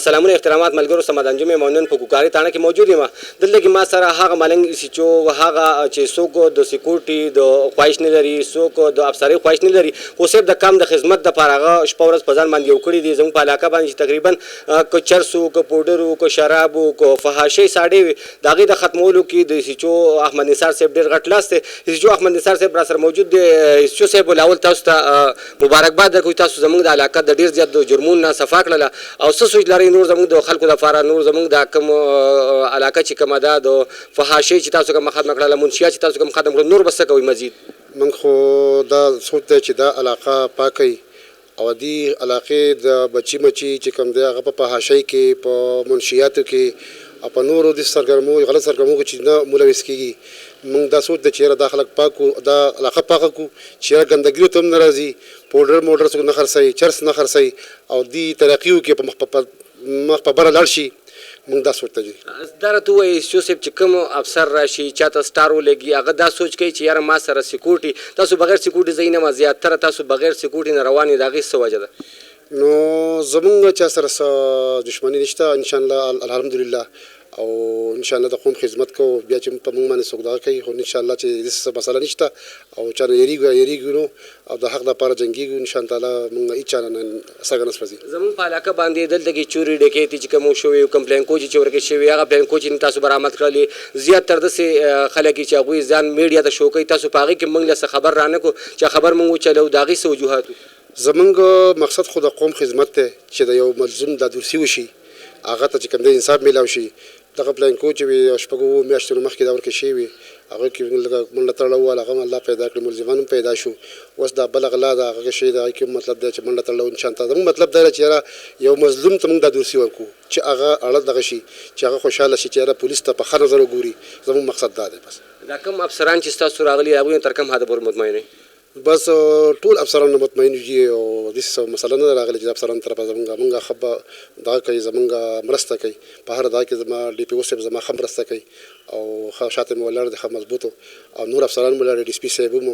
سلامونه احترامات ملګرو سمادان جمعه مونن په کوکاری تانه کې موجود یم دلته کې ما سره هغه ملنګ سچو هغه چې څوک د سکیورټي د خواهش نه لري څوک د افسرۍ خواهش نه لري خو صرف د کم د خدمت د لپاره هغه شپه ورځ په ځان باندې یو کړي دي زموږ په علاقه باندې تقریبا که چرسو که پوډرو که شرابو که فحاشۍ ساړې د هغې د ختمولو کې د سچو احمد نثار صاحب ډېر غټ لاس دی سچو احمد نثار صاحب را سره موجود دی سچو صاحب اول تاسو ته مبارکباد درکوي تاسو زموږ د علاقه د ډېر زیات د جرمونو نه صفا کړله او څه سوچ لرئ نور زموږ د خلکو دپاره نور زموږ دا کوم علاقه چې کومه ده د فحاشۍ چې تاسو کوم ختمه کړله منشیات چې تاسو کوم ختم کړل نور به څه کوئ مزید موږ خو دا سوچ دی چې دا علاقه پاکئ او دې علاقې د بچي مچي چې کوم دی هغه په فحاشۍ کې په منشیاتو کې او په نورو د سرګرمو غلط سرګرمو کې چې نه ملوث کېږي موږ دا سوچ دی چې دا خلک پاکو دا علاقه پاکه کړو چې ګندګي ته هم نه راځي پوډر موډر څوک نه خرڅوي چرس نه خرڅوي او دې ترقیو کې په مخ په بره لاړ شي موږ دا سوچ ته دي دا راته ووایي صاحب چې کوم افسر راشي چاته سټار ولګي هغه دا سوچ کوي چې یاره ما سره سکیورټي تاسو بغیر سکیورټي ځئ نه ما زیاتره تاسو بغیر سکیورټي نه روان یو د هغې څه وجه ده نو زمونږ چا سره څه دښمني نشته انشاءالله الحمدلله او انشاءالله د قوم خدمت کوو بیا چې په موږ باندې څوک دغه کوي خو انشاءالله چې داسې مسله نشته او چا نه یریږو نو او د حق دپاره جنګېږو انشاءالله موږ هېڅ چا نه سږه نه سوځي زموږ په علاقه باندې دلته کې چوري ډکیتې چې کوم شوي کوم پلینکو چې ورکې شوي هغه پلینکو چې تاسو برآمد کړلې زیات تر داسې خلک چې هغوی ځان میډیا ته شو کوي تاسو په هغې کې موږ له څه خبر رانه کړو چې خبر موږ وچلو د هغې څه وجوهات زمونږ مقصد خو د قوم خدمت دی چې د یو ملزوم دا دوسي وشي هغه ته چې کوم دی انصاف میلاو شي دغه پلانکو چې وي شپږو میاشتو مخکې دا ورکې شوي وي هغه کې لږه منډه تړلی وه هغه الله پیدا کړي ملزمان هم پیدا شو اوس دا بله غلا ده هغه شی د هغې کې مطلب دی چې منډه تړلی انشانته زموږ مطلب دا دی چې یاره یو مظلوم ته موږ دا دوسي ورکړو چې هغه اړه دغه شي چې هغه خوشحاله شي چې یاره پولیس ته په ښه نظر وګوري زموږ مقصد دا دی بس دا کوم افسران چې ستاسو راغلي هغوی تر کوم حده پورې مطمئن بس ټول افسران مطمئن دي او داسې مسله نه ده راغلې چې د افسرانو طرفه زمونږ ښه به دغه کوي زمونږ مرسته کوي په هر دغه کې زما ډي پي او صاحب زما ښه مرسته کوي او ښه شاته مې ولاړ دی ښه مضبوطو او نور افسران مو ولاړ ډي سي پي صاحب هم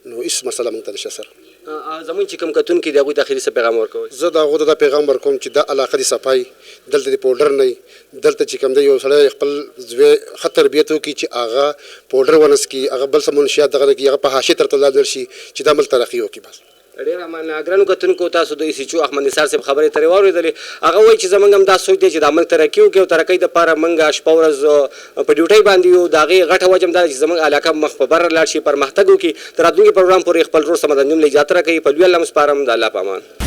نو هېڅ مسله موږ ته نشته سر زموږ چې کوم کتونکي د هغوی ته اخري څه پیغام ورکوئ زه د هغو ته دا پیغام ورکوم چې دا علاقه دې صفایي دلته دې پوډر نه وي دلته چې کوم دی یو سړی خپل زوی ښه تربیت وکړي چې هغه پوډر ونه څکي هغه بل څه منشیات دغه نه کړي هغه په حاشیې ترته لاړ شي چې دا ملک ترقي وکړي بس ډېر ګرانو کتونکو تاسو د سچو احمد نثار صاحب خبرې ترې واورېدلې هغه وایي چې زموږ هم دا سوچ دی چې د عمل ترقي وکړي او ترقۍ دپاره موږ شپه ورځ په ډیوټۍ باندې یو د هغې غټه وجه هم دا چې زموږ علاقه مخ په بره لاړ شي پرمختګ وکړي تر راتلونکي پروګرام پورې خپل ورور سمدان جون له اجازه راکوي په لوی الله مو سپارم د الله په امان